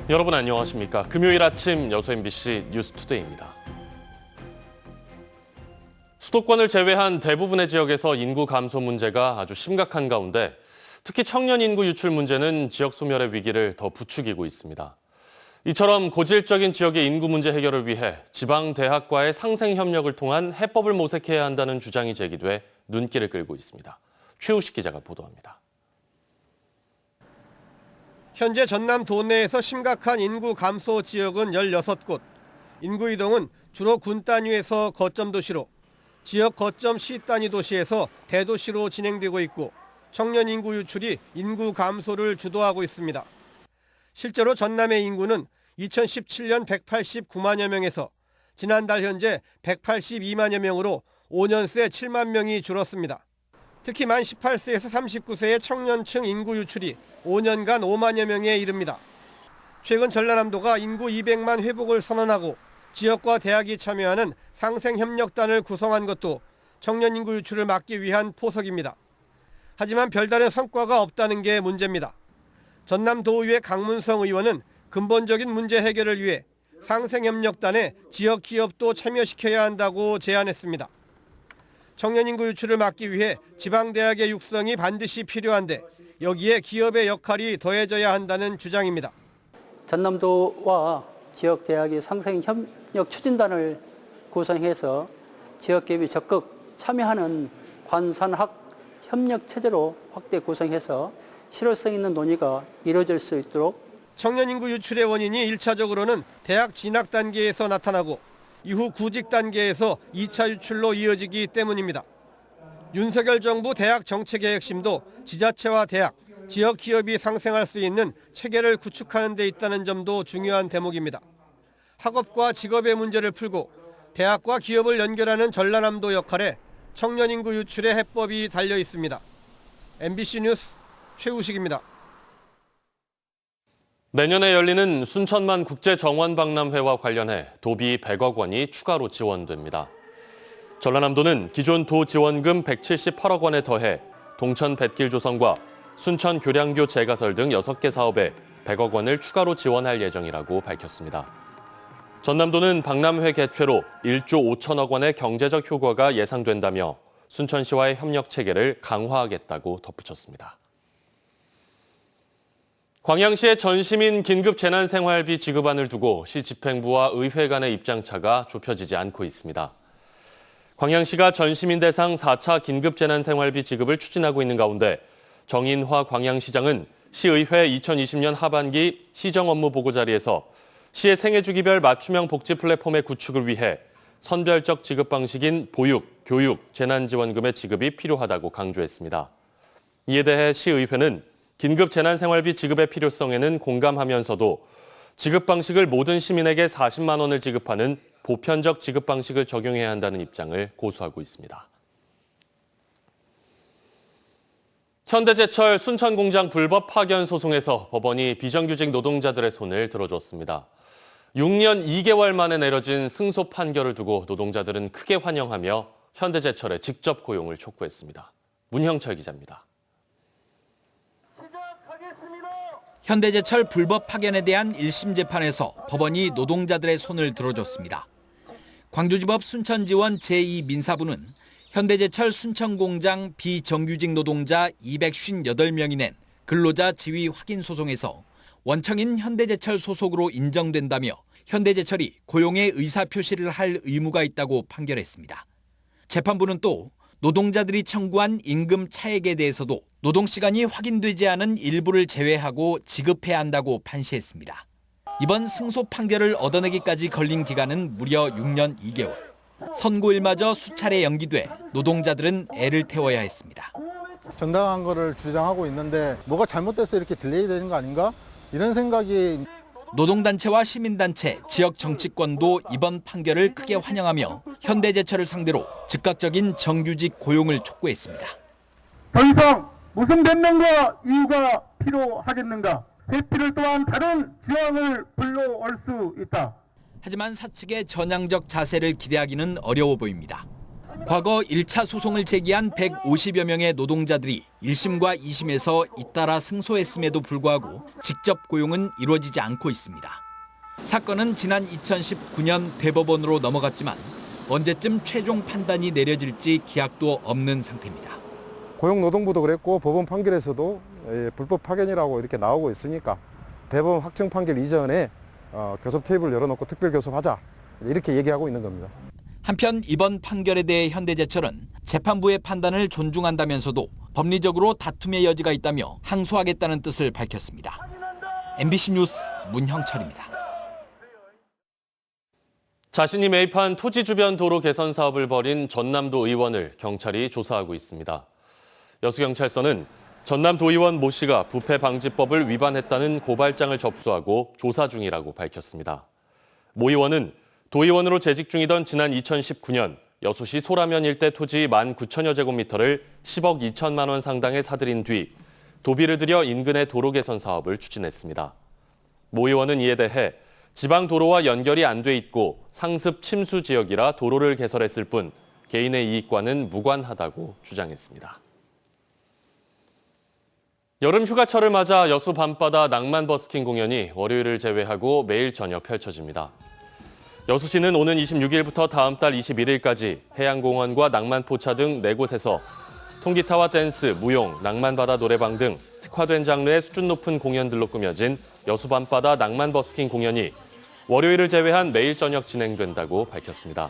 여러분 안녕하십니까? 금요일 아침 여수 MBC 뉴스투데이입니다. 수도권을 제외한 대부분의 지역에서 인구 감소 문제가 아주 심각한 가운데 특히 청년 인구 유출 문제는 지역 소멸의 위기를 더 부추기고 있습니다. 이처럼 고질적인 지역의 인구 문제 해결을 위해 지방 대학과의 상생 협력을 통한 해법을 모색해야 한다는 주장이 제기돼 눈길을 끌고 있습니다. 최우식 기자가 보도합니다. 현재 전남 도내에서 심각한 인구 감소 지역은 16곳. 인구 이동은 주로 군 단위에서 거점 도시로, 지역 거점 시 단위 도시에서 대도시로 진행되고 있고 청년 인구 유출이 인구 감소를 주도하고 있습니다. 실제로 전남의 인구는 2017년 189만여 명에서 지난달 현재 182만여 명으로 5년 새 7만 명이 줄었습니다. 특히 만 18세에서 39세의 청년층 인구 유출이 5년간 5만여 명에 이릅니다. 최근 전라남도가 인구 200만 회복을 선언하고 지역과 대학이 참여하는 상생협력단을 구성한 것도 청년 인구 유출을 막기 위한 포석입니다. 하지만 별다른 성과가 없다는 게 문제입니다. 전남도의회 강문성 의원은 근본적인 문제 해결을 위해 상생협력단에 지역 기업도 참여시켜야 한다고 제안했습니다. 청년 인구 유출을 막기 위해 지방대학의 육성이 반드시 필요한데 여기에 기업의 역할이 더해져야 한다는 주장입니다. 전남도와 지역대학의 상생협력 추진단을 구성해서 지역기업이 적극 참여하는 관산학 협력 체제로 확대 구성해서 실효성 있는 논의가 이루어질 수 있도록. 청년 인구 유출의 원인이 1차적으로는 대학 진학 단계에서 나타나고 이후 구직 단계에서 2차 유출로 이어지기 때문입니다. 윤석열 정부 대학 정책의 핵심도 지자체와 대학, 지역 기업이 상생할 수 있는 체계를 구축하는 데 있다는 점도 중요한 대목입니다. 학업과 직업의 문제를 풀고 대학과 기업을 연결하는 전라남도 역할에 청년 인구 유출의 해법이 달려 있습니다. MBC 뉴스 최우식입니다. 내년에 열리는 순천만 국제정원박람회와 관련해 도비 100억 원이 추가로 지원됩니다. 전라남도는 기존 도 지원금 178억 원에 더해 동천 뱃길 조성과 순천 교량교 재가설 등 6개 사업에 100억 원을 추가로 지원할 예정이라고 밝혔습니다. 전남도는 박람회 개최로 1조 5천억 원의 경제적 효과가 예상된다며 순천시와의 협력 체계를 강화하겠다고 덧붙였습니다. 광양시의 전시민 긴급재난생활비 지급안을 두고 시 집행부와 의회 간의 입장차가 좁혀지지 않고 있습니다. 광양시가 전시민 대상 4차 긴급재난생활비 지급을 추진하고 있는 가운데 정인화 광양시장은 시의회 2020년 하반기 시정 업무 보고 자리에서 시의 생애주기별 맞춤형 복지 플랫폼의 구축을 위해 선별적 지급 방식인 보육, 교육, 재난지원금의 지급이 필요하다고 강조했습니다. 이에 대해 시의회는 긴급재난생활비 지급의 필요성에는 공감하면서도 지급 방식을 모든 시민에게 40만 원을 지급하는 보편적 지급 방식을 적용해야 한다는 입장을 고수하고 있습니다. 현대제철 순천공장 불법 파견 소송에서 법원이 비정규직 노동자들의 손을 들어줬습니다. 6년 2개월 만에 내려진 승소 판결을 두고 노동자들은 크게 환영하며 현대제철의 직접 고용을 촉구했습니다. 문형철 기자입니다. 현대제철 불법 파견에 대한 1심 재판에서 법원이 노동자들의 손을 들어줬습니다. 광주지법 순천지원 제2민사부는 현대제철 순천공장 비정규직 노동자 258명이 낸 근로자 지위 확인 소송에서 원청인 현대제철 소속으로 인정된다며 현대제철이 고용의 의사표시를 할 의무가 있다고 판결했습니다. 재판부는 또 노동자들이 청구한 임금 차액에 대해서도 노동시간이 확인되지 않은 일부를 제외하고 지급해야 한다고 판시했습니다. 이번 승소 판결을 얻어내기까지 걸린 기간은 무려 6년 2개월. 선고일마저 수차례 연기돼 노동자들은 애를 태워야 했습니다. 정당한 거를 주장하고 있는데 뭐가 잘못돼서 이렇게 딜레이 되는 거 아닌가? 이런 생각이. 노동단체와 시민단체, 지역 정치권도 이번 판결을 크게 환영하며 현대제철을 상대로 즉각적인 정규직 고용을 촉구했습니다. 더 이상 무슨 변명과 이유가 필요하겠는가? 회피를 또한 다른 지원을 불러올 수 있다. 하지만 사측의 전향적 자세를 기대하기는 어려워 보입니다. 과거 1차 소송을 제기한 150여 명의 노동자들이 1심과 2심에서 잇따라 승소했음에도 불구하고 직접 고용은 이루어지지 않고 있습니다. 사건은 지난 2019년 대법원으로 넘어갔지만 언제쯤 최종 판단이 내려질지 기약도 없는 상태입니다. 고용노동부도 그랬고 법원 판결에서도 불법 파견이라고 이렇게 나오고 있으니까 대법원 확정 판결 이전에 교섭 테이블 열어놓고 특별 교섭하자 이렇게 얘기하고 있는 겁니다. 한편 이번 판결에 대해 현대제철은 재판부의 판단을 존중한다면서도 법리적으로 다툼의 여지가 있다며 항소하겠다는 뜻을 밝혔습니다. MBC 뉴스 문형철입니다. 자신이 매입한 토지 주변 도로 개선 사업을 벌인 전남도 의원을 경찰이 조사하고 있습니다. 여수경찰서는 전남도의원 모 씨가 부패방지법을 위반했다는 고발장을 접수하고 조사 중이라고 밝혔습니다. 모 의원은 도의원으로 재직 중이던 지난 2019년 여수시 소라면 일대 토지 19,000여 제곱미터를 10억 2천만 원 상당에 사들인 뒤 도비를 들여 인근의 도로 개선 사업을 추진했습니다. 모 의원은 이에 대해 지방 도로와 연결이 안 돼 있고 상습 침수 지역이라 도로를 개설했을 뿐 개인의 이익과는 무관하다고 주장했습니다. 여름 휴가철을 맞아 여수 밤바다 낭만 버스킹 공연이 월요일을 제외하고 매일 저녁 펼쳐집니다. 여수시는 오는 26일부터 다음 달 21일까지 해양공원과 낭만포차 등 4곳에서 통기타와 댄스, 무용, 낭만바다 노래방 등 특화된 장르의 수준 높은 공연들로 꾸며진 여수 밤바다 낭만 버스킹 공연이 월요일을 제외한 매일 저녁 진행된다고 밝혔습니다.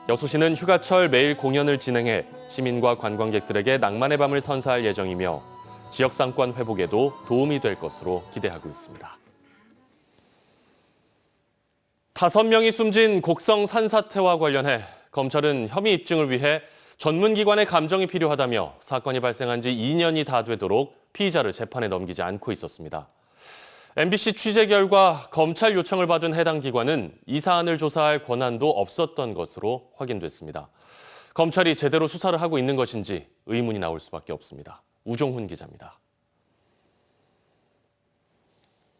여수시는 휴가철 매일 공연을 진행해 시민과 관광객들에게 낭만의 밤을 선사할 예정이며 지역 상권 회복에도 도움이 될 것으로 기대하고 있습니다. 5명이 숨진 곡성 산사태와 관련해 검찰은 혐의 입증을 위해 전문기관의 감정이 필요하다며 사건이 발생한 지 2년이 다 되도록 피의자를 재판에 넘기지 않고 있었습니다. MBC 취재 결과 검찰 요청을 받은 해당 기관은 이 사안을 조사할 권한도 없었던 것으로 확인됐습니다. 검찰이 제대로 수사를 하고 있는 것인지 의문이 나올 수밖에 없습니다. 우종훈 기자입니다.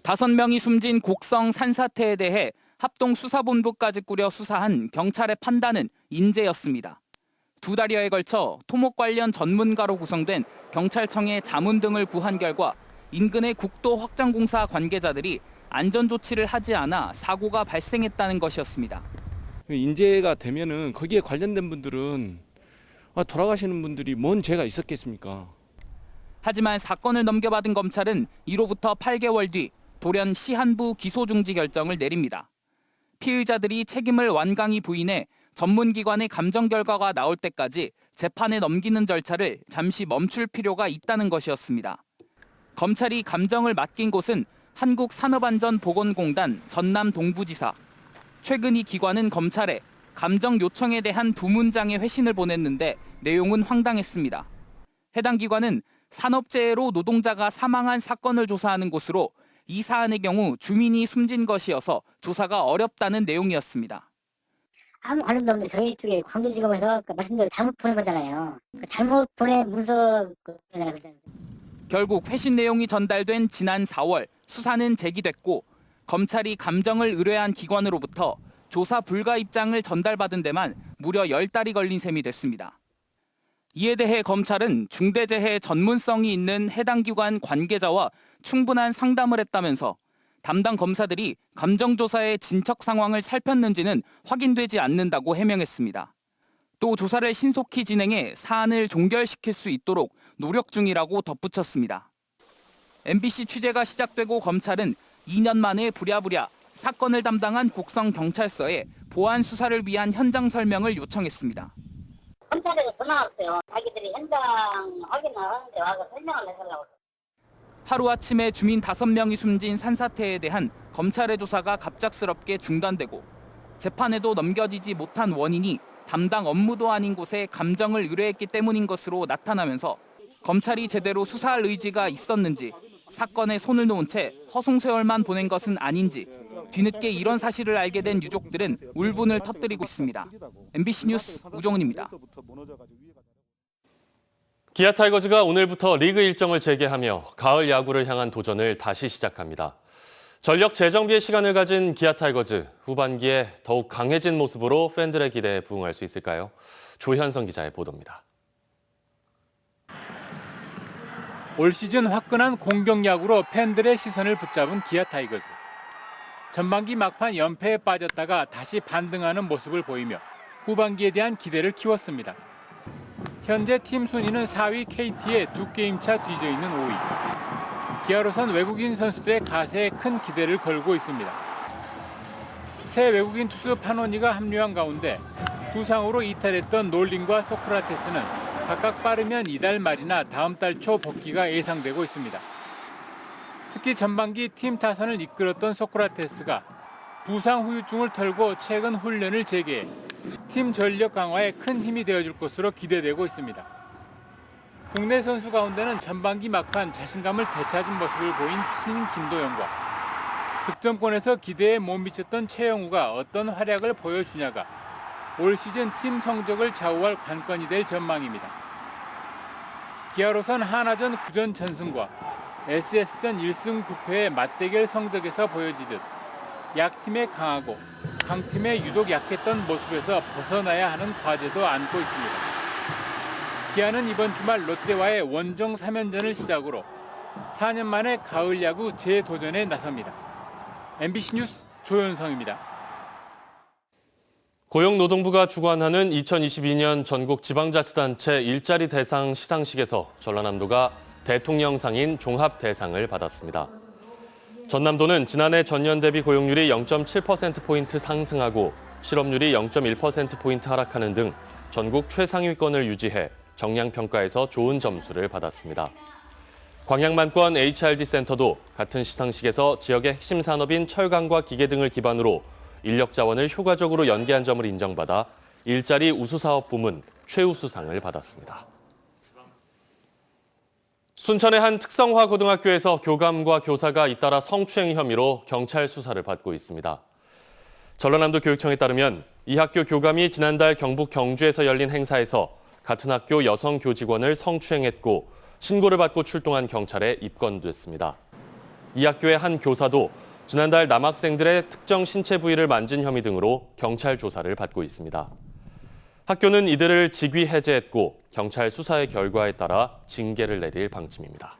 5명이 숨진 곡성 산사태에 대해 합동수사본부까지 꾸려 수사한 경찰의 판단은 인재였습니다. 2달여에 걸쳐 토목 관련 전문가로 구성된 경찰청의 자문 등을 구한 결과 인근의 국도 확장공사 관계자들이 안전조치를 하지 않아 사고가 발생했다는 것이었습니다. 인재가 되면은 거기에 관련된 분들은 돌아가시는 분들이 뭔 죄가 있었겠습니까? 하지만 사건을 넘겨받은 검찰은 이로부터 8개월 뒤 돌연 시한부 기소 중지 결정을 내립니다. 피의자들이 책임을 완강히 부인해 전문기관의 감정 결과가 나올 때까지 재판에 넘기는 절차를 잠시 멈출 필요가 있다는 것이었습니다. 검찰이 감정을 맡긴 곳은 한국산업안전보건공단 전남 동부지사. 최근 이 기관은 검찰에 감정 요청에 대한 두 문장의 회신을 보냈는데 내용은 황당했습니다. 해당 기관은 산업재해로 노동자가 사망한 사건을 조사하는 곳으로 이 사안의 경우 주민이 숨진 것이어서 조사가 어렵다는 내용이었습니다. 아무 관련도 없는데 저희 쪽에 광주지검에서 말씀대로 잘못 보낸 거잖아요. 잘못 보낸 문서 결국 회신 내용이 전달된 지난 4월 수사는 제기됐고 검찰이 감정을 의뢰한 기관으로부터 조사 불가 입장을 전달받은 데만 무려 10달이 걸린 셈이 됐습니다. 이에 대해 검찰은 중대재해 전문성이 있는 해당 기관 관계자와 충분한 상담을 했다면서 담당 검사들이 감정조사의 진척 상황을 살폈는지는 확인되지 않는다고 해명했습니다. 또 조사를 신속히 진행해 사안을 종결시킬 수 있도록 노력 중이라고 덧붙였습니다. MBC 취재가 시작되고 검찰은 2년 만에 부랴부랴 사건을 담당한 곡성경찰서에 보안 수사를 위한 현장 설명을 요청했습니다. 검찰에서 전화 왔어요. 자기들이 현장 확인을 하는데 와서 설명을 해달라고. 하루아침에 주민 5명이 숨진 산사태에 대한 검찰의 조사가 갑작스럽게 중단되고 재판에도 넘겨지지 못한 원인이 담당 업무도 아닌 곳에 감정을 의뢰했기 때문인 것으로 나타나면서 검찰이 제대로 수사할 의지가 있었는지 사건에 손을 놓은 채 허송세월만 보낸 것은 아닌지 뒤늦게 이런 사실을 알게 된 유족들은 울분을 터뜨리고 있습니다. MBC 뉴스 우종훈입니다. 기아 타이거즈가 오늘부터 리그 일정을 재개하며 가을 야구를 향한 도전을 다시 시작합니다. 전력 재정비의 시간을 가진 기아 타이거즈, 후반기에 더욱 강해진 모습으로 팬들의 기대에 부응할 수 있을까요? 조현성 기자의 보도입니다. 올 시즌 화끈한 공격야구로 팬들의 시선을 붙잡은 기아 타이거즈. 전반기 막판 연패에 빠졌다가 다시 반등하는 모습을 보이며 후반기에 대한 기대를 키웠습니다. 현재 팀 순위는 4위 KT에 2게임 차 뒤져 있는 5위. 기아로선 외국인 선수들의 가세에 큰 기대를 걸고 있습니다. 새 외국인 투수 파노니가 합류한 가운데 부상으로 이탈했던 놀린과 소크라테스는 각각 빠르면 이달 말이나 다음 달 초 복귀가 예상되고 있습니다. 특히 전반기 팀 타선을 이끌었던 소크라테스가 부상 후유증을 털고 최근 훈련을 재개해 팀 전력 강화에 큰 힘이 되어줄 것으로 기대되고 있습니다. 국내 선수 가운데는 전반기 막판 자신감을 되찾은 모습을 보인 신인 김도영과 득점권에서 기대에 못 미쳤던 최영우가 어떤 활약을 보여주냐가 올 시즌 팀 성적을 좌우할 관건이 될 전망입니다. 기아로선 하나전 9전 전승과 SS전 1승 9패의 맞대결 성적에서 보여지듯 약팀에 강하고 강팀에 유독 약했던 모습에서 벗어나야 하는 과제도 안고 있습니다. 기아는 이번 주말 롯데와의 원정 3연전을 시작으로 4년 만에 가을 야구 재도전에 나섭니다. MBC 뉴스 조현성입니다. 고용노동부가 주관하는 2022년 전국 지방자치단체 일자리 대상 시상식에서 전라남도가 대통령상인 종합대상을 받았습니다. 전남도는 지난해 전년 대비 고용률이 0.7%포인트 상승하고 실업률이 0.1%포인트 하락하는 등 전국 최상위권을 유지해 정량평가에서 좋은 점수를 받았습니다. 광양만권 HRD센터도 같은 시상식에서 지역의 핵심 산업인 철강과 기계 등을 기반으로 인력 자원을 효과적으로 연계한 점을 인정받아 일자리 우수사업 부문 최우수상을 받았습니다. 순천의 한 특성화 고등학교에서 교감과 교사가 잇따라 성추행 혐의로 경찰 수사를 받고 있습니다. 전라남도 교육청에 따르면 이 학교 교감이 지난달 경북 경주에서 열린 행사에서 같은 학교 여성 교직원을 성추행했고 신고를 받고 출동한 경찰에 입건됐습니다. 이 학교의 한 교사도 지난달 남학생들의 특정 신체 부위를 만진 혐의 등으로 경찰 조사를 받고 있습니다. 학교는 이들을 직위 해제했고 경찰 수사의 결과에 따라 징계를 내릴 방침입니다.